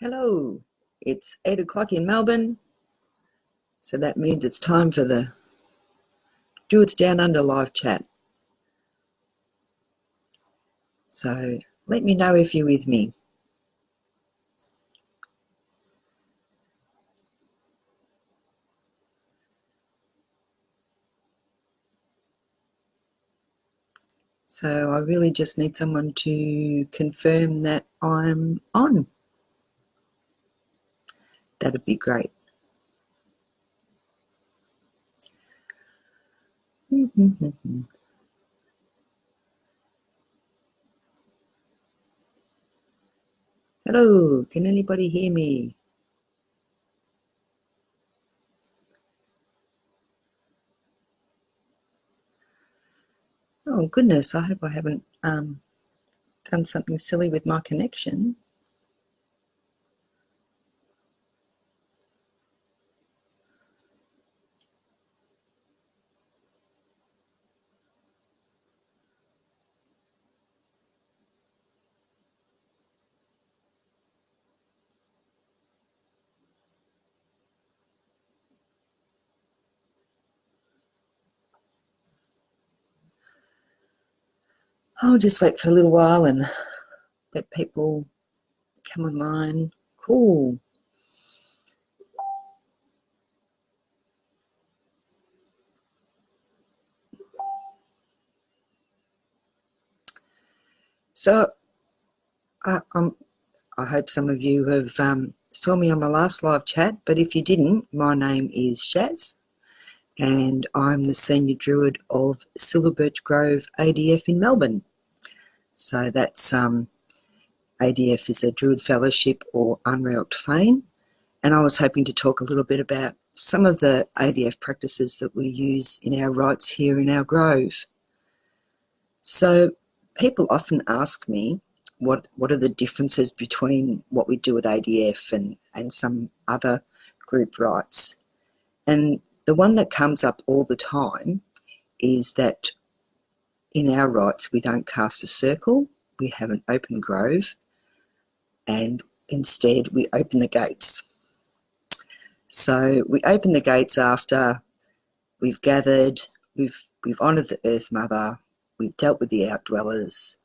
Hello, it's 8 o'clock in Melbourne, so that means it's time for the Druids Down Under live chat. So let me know if you're with me. So I really just need someone to confirm that I'm on. That'd be great. Hello, can anybody hear me? Oh goodness, I hope I haven't done something silly with my connection. I'll just wait for a little while and let people come online. Cool. So I hope some of you have saw me on my last live chat, but if you didn't, my name is Shaz, and I'm the Senior Druid of Silver Birch Grove ADF in Melbourne. So that's ADF is a Druid Fellowship or Unrealed Fane, and I was hoping to talk a little bit about some of the ADF practices that we use in our rites here in our grove. So people often ask me, what are the differences between what we do at ADF and some other group rites? And the one that comes up all the time is that in our rites we don't cast a circle, we have an open grove, and instead we open the gates. So we open the gates after we've gathered, we've honoured the Earth Mother, we've dealt with the outdwellers,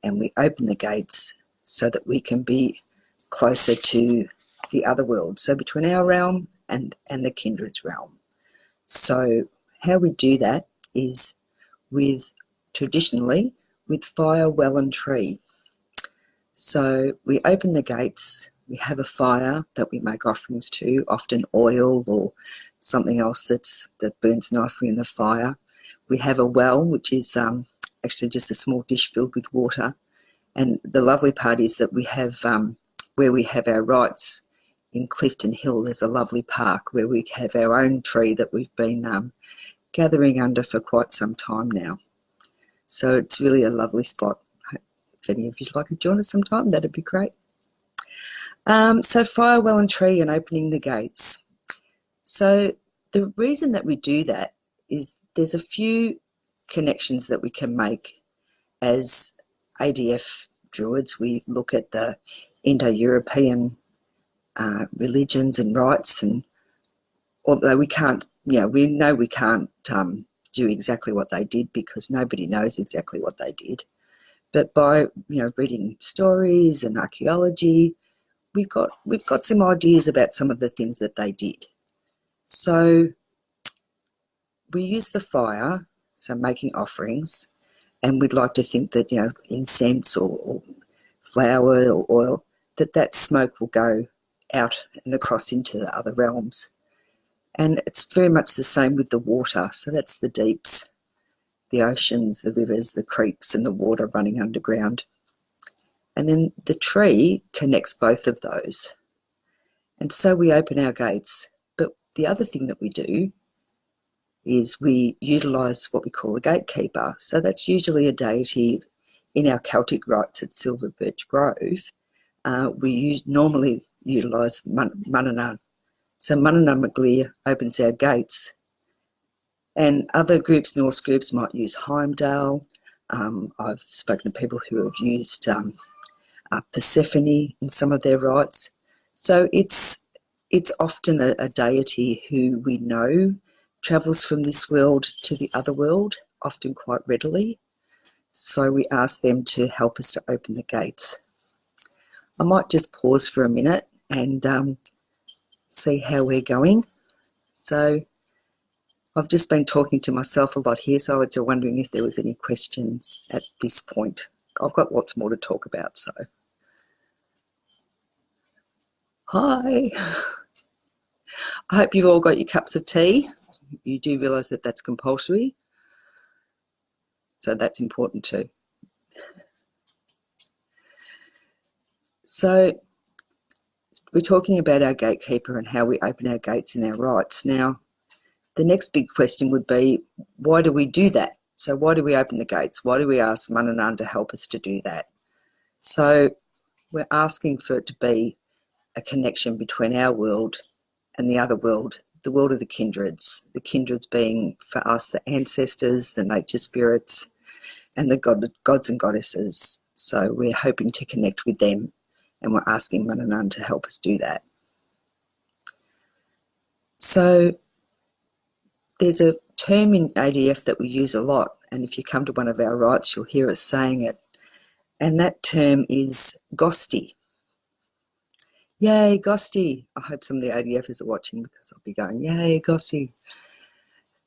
and we open the gates so that we can be closer to the other world, so between our realm and the kindred's realm. So how we do that is traditionally with fire, well and tree. So we open the gates, we have a fire that we make offerings to, often oil or something else that burns nicely in the fire. We have a well, which is actually just a small dish filled with water. And the lovely part is that we have, where we have our rites in Clifton Hill, there's a lovely park where we have our own tree that we've been gathering under for quite some time now. So it's really a lovely spot. If any of you'd like to join us sometime, that'd be great. So fire, well and tree and opening the gates. So the reason that we do that is there's a few connections that we can make as ADF Druids. We look at the Indo-European religions and rites, and although we can't, we know we can't do exactly what they did because nobody knows exactly what they did. But by reading stories and archaeology, we've got some ideas about some of the things that they did. So we use the fire, so making offerings, and we'd like to think that incense or flour or oil, that smoke will go out and across into the other realms. And it's very much the same with the water. So that's the deeps, the oceans, the rivers, the creeks, and the water running underground. And then the tree connects both of those. And so we open our gates. But the other thing that we do is we utilise what we call a gatekeeper. So that's usually a deity in our Celtic rites at Silver Birch Grove. We normally utilise Manana. So Manana Maglia opens our gates. And other groups, Norse groups, might use Heimdall. I've spoken to people who have used Persephone in some of their rites. So it's often a deity who we know travels from this world to the other world, often quite readily. So we ask them to help us to open the gates. I might just pause for a minute and see how we're going. So I've just been talking to myself a lot here, so I was just wondering if there was any questions at this point. I've got lots more to talk about, so. Hi. I hope you've all got your cups of tea. You do realise that that's compulsory, so that's important too. So we're talking about our gatekeeper and how we open our gates in our rites. Now, the next big question would be, why do we do that? So why do we open the gates? Why do we ask Mananan to help us to do that? So we're asking for it to be a connection between our world and the other world, the world of the kindreds being for us the ancestors, the nature spirits, and the gods and goddesses. So we're hoping to connect with them, and we're asking Mananan to help us do that. So there's a term in ADF that we use a lot, and if you come to one of our rites, you'll hear us saying it, and that term is Ghosty. Yay, Ghosty. I hope some of the ADFs are watching because I'll be going, yay, Ghosty.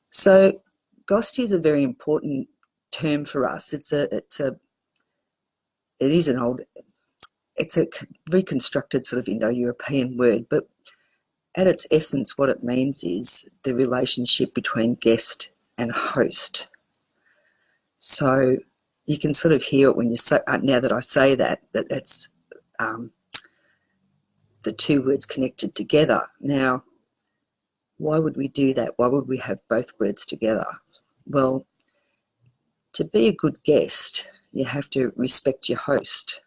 So Ghosty is a very important term for us. It's a reconstructed sort of Indo-European word, but at its essence, what it means is the relationship between guest and host. So you can sort of hear it when you say, now that I say that's the two words connected together. Now, why would we do that? Why would we have both words together? Well, to be a good guest, you have to respect your host.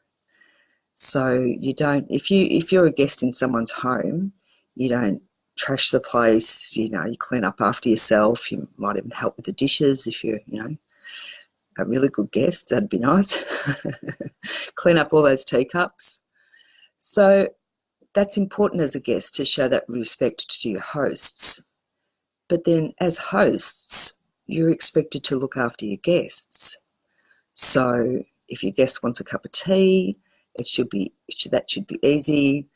So you don't, if you're a guest in someone's home, you don't trash the place, you clean up after yourself, you might even help with the dishes if you're, a really good guest, that'd be nice. Clean up all those teacups. So that's important as a guest, to show that respect to your hosts. But then as hosts, you're expected to look after your guests. So if your guest wants a cup of tea, that should be easy.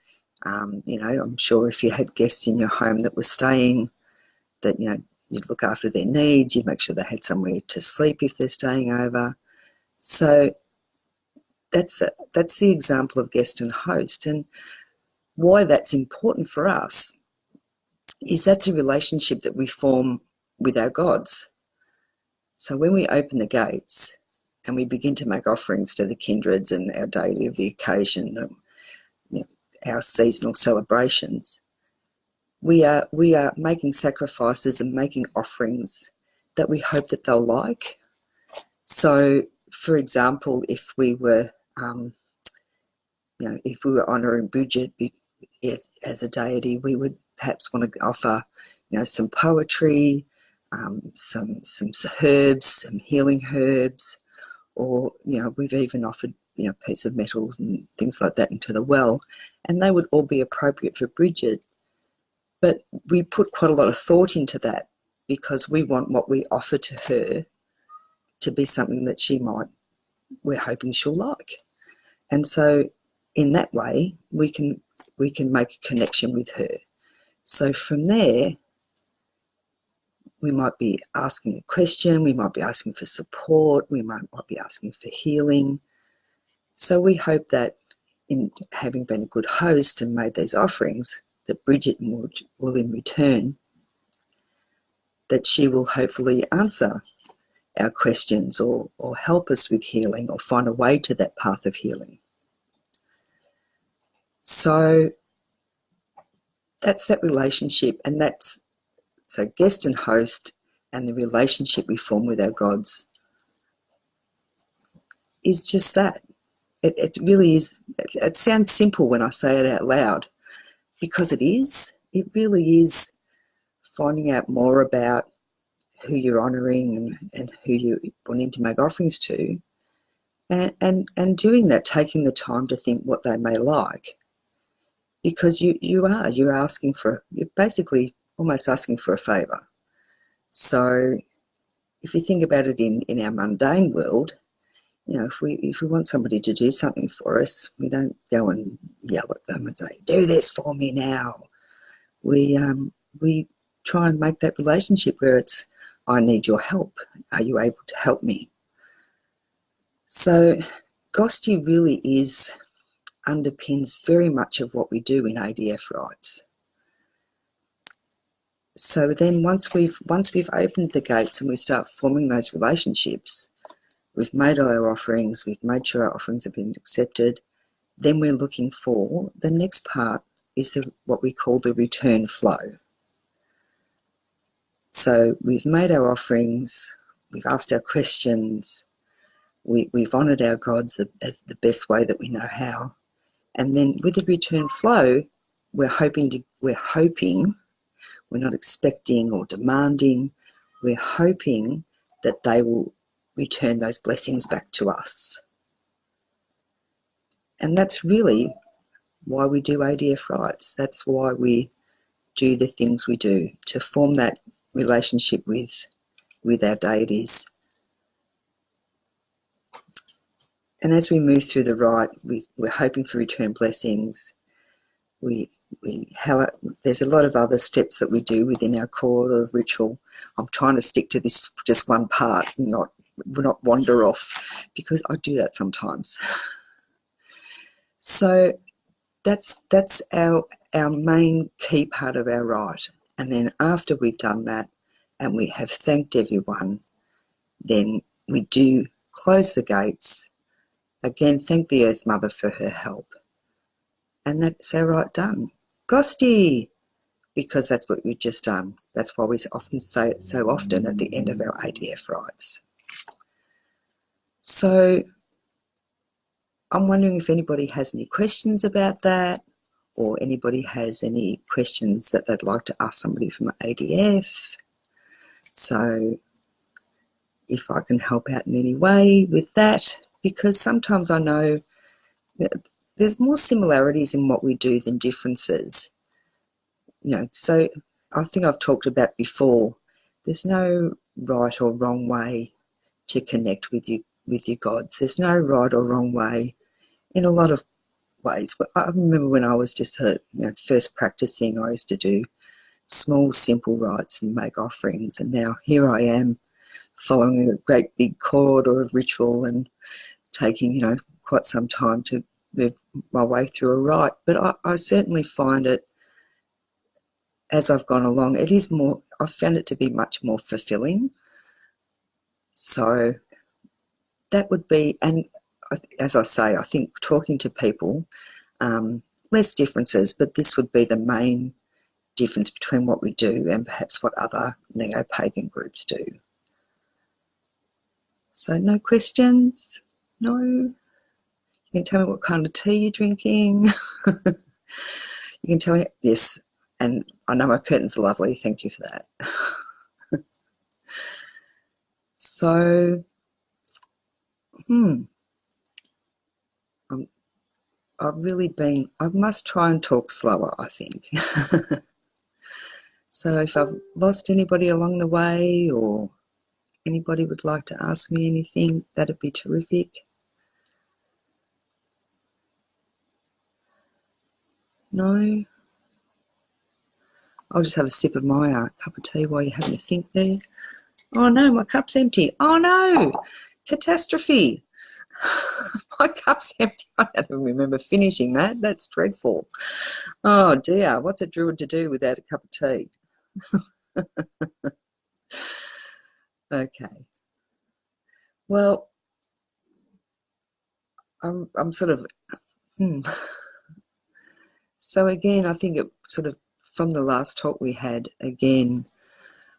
I'm sure if you had guests in your home that were staying, that you'd look after their needs, you'd make sure they had somewhere to sleep if they're staying over. So that's the example of guest and host. And why that's important for us is that's a relationship that we form with our gods. So when we open the gates and we begin to make offerings to the kindreds and our deity of the occasion, our seasonal celebrations, we are making sacrifices and making offerings that we hope that they'll like. So, for example, if we were honouring Bridget as a deity, we would perhaps want to offer, some poetry, some herbs, some healing herbs, or we've even offered a piece of metals and things like that into the well, and they would all be appropriate for Bridget. But we put quite a lot of thought into that because we want what we offer to her to be something that we're hoping she'll like. And so in that way, we can make a connection with her. So from there, we might be asking a question, we might be asking for support, we might be asking for healing. So we hope that in having been a good host and made these offerings, that Bridget will in return, that she will hopefully answer our questions or help us with healing or find a way to that path of healing. So that's that relationship, and so guest and host and the relationship we form with our gods is just that. It really is. It sounds simple when I say it out loud, because it is. It really is finding out more about who you're honouring and who you're wanting to make offerings to, and doing that, taking the time to think what they may like, because you're asking for, you're basically almost asking for a favour. So if you think about it in our mundane world, you know, if we want somebody to do something for us, we don't go and yell at them and say, "Do this for me now." We try and make that relationship where it's, "I need your help. Are you able to help me?" So GOSTI really underpins very much of what we do in ADF rights. So then once we've opened the gates and we start forming those relationships, we've made all our offerings, we've made sure our offerings have been accepted, then we're looking for the next part is what we call the return flow. So we've made our offerings, we've asked our questions, we've honoured our gods as the best way that we know how, and then with the return flow, we're hoping, we're not expecting or demanding, we're hoping that they will return those blessings back to us. And that's really why we do ADF rights. That's why we do the things we do, to form that relationship with our deities. And as we move through the rite, we're hoping for return blessings. There's a lot of other steps that we do within our core of ritual. I'm trying to stick to this just one part and not wander off, because I do that sometimes. So that's our main key part of our rite. And then after we've done that and we have thanked everyone, then we do close the gates. Again, thank the Earth Mother for her help. And that's our rite done. GOSTI! Because that's what we've just done. That's why we often say it so often at the end of our ADF rites. So I'm wondering if anybody has any questions about that, or anybody has any questions that they'd like to ask somebody from ADF. So if I can help out in any way with that, because sometimes I know that there's more similarities in what we do than differences. You know, so I think I've talked about before, there's no right or wrong way to connect with your gods. There's no right or wrong way in a lot of ways. I remember when I was just first practicing, I used to do small, simple rites and make offerings, and now here I am following a great big corridor of ritual and taking, quite some time to move my way through a rite. But I certainly find it, as I've gone along, I've found it to be much more fulfilling. So that would be, and as I say, I think talking to people, less differences, but this would be the main difference between what we do and perhaps what other neo-pagan groups do. So no questions? No? You can tell me what kind of tea you're drinking. You can tell me, yes, and I know my curtains are lovely, thank you for that. So, I must try and talk slower, I think. So if I've lost anybody along the way, or anybody would like to ask me anything, that'd be terrific. No? I'll just have a sip of my cup of tea while you're having a think there. Oh no, my cup's empty. Oh no, catastrophe. My cup's empty. I don't even remember finishing that. That's dreadful. Oh dear, what's a druid to do without a cup of tea? Okay. Well, I'm sort of, So again, I think it sort of, from the last talk we had, again,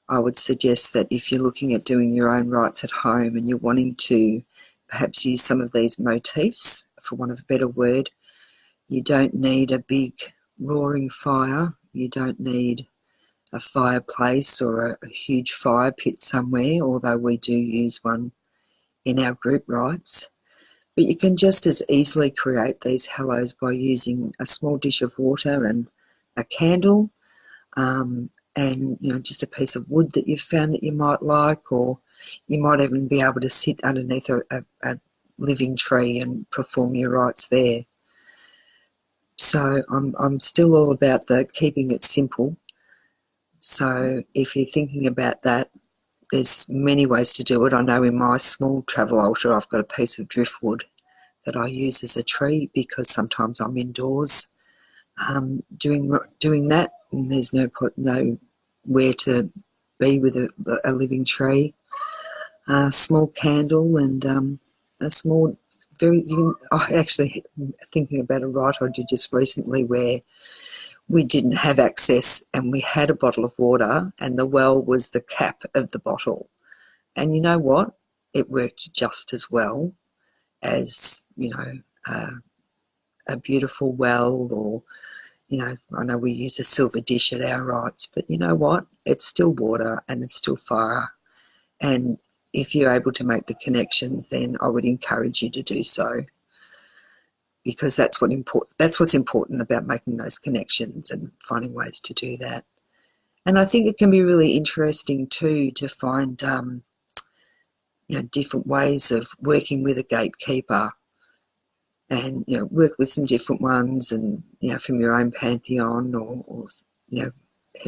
I would suggest that if you're looking at doing your own rites at home and you're wanting to perhaps use some of these motifs, for want of a better word, you don't need a big roaring fire. You don't need a fireplace or a huge fire pit somewhere, although we do use one in our group rites. But you can just as easily create these hellos by using a small dish of water and a candle, and just a piece of wood that you've found that you might like, or you might even be able to sit underneath a living tree and perform your rites there. So I'm still all about the keeping it simple. So if you're thinking about that, there's many ways to do it. I know in my small travel altar I've got a piece of driftwood that I use as a tree, because sometimes I'm indoors doing that, and there's nowhere to be with a living tree. A small candle and a small, I actually thinking about a rite I did just recently where we didn't have access and we had a bottle of water and the well was the cap of the bottle. And you know what? It worked just as well as, a beautiful well, or, I know we use a silver dish at our rites, but you know what? It's still water and it's still fire. And if you're able to make the connections, then I would encourage you to do so, because that's what's important about making those connections and finding ways to do that. And I think it can be really interesting too to find different ways of working with a gatekeeper, and work with some different ones, and from your own pantheon, or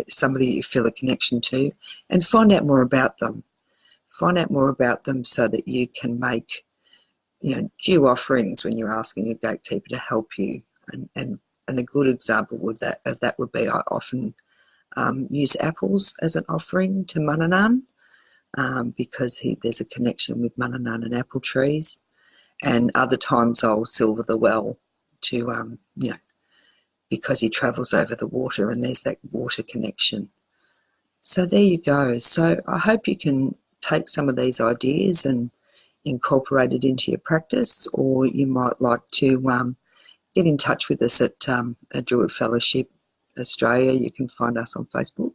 somebody you feel a connection to, and find out more about them. Find out more about them so that you can make due offerings when you're asking a gatekeeper to help you. And a good example of that would be, I often use apples as an offering to Mananan, because there's a connection with Mananan and apple trees. And other times I'll silver the well to, because he travels over the water and there's that water connection. So there you go. So I hope you can take some of these ideas and incorporate it into your practice, or you might like to get in touch with us at A Druid Fellowship Australia. You can find us on Facebook.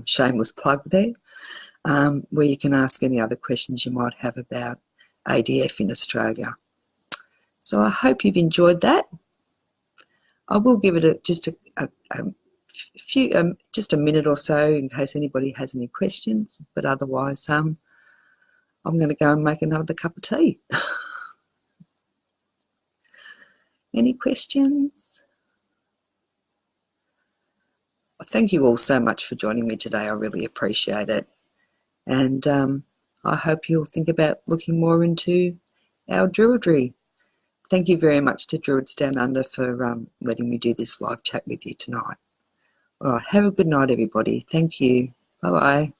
Shameless plug there, where you can ask any other questions you might have about ADF in Australia. So I hope you've enjoyed that. I will give it just a minute or so in case anybody has any questions, but otherwise I'm going to go and make another cup of tea. Any questions? Thank you all so much for joining me today. I really appreciate it. And I hope you'll think about looking more into our Druidry. Thank you very much to Druids Down Under for letting me do this live chat with you tonight. All right, have a good night, everybody. Thank you. Bye-bye.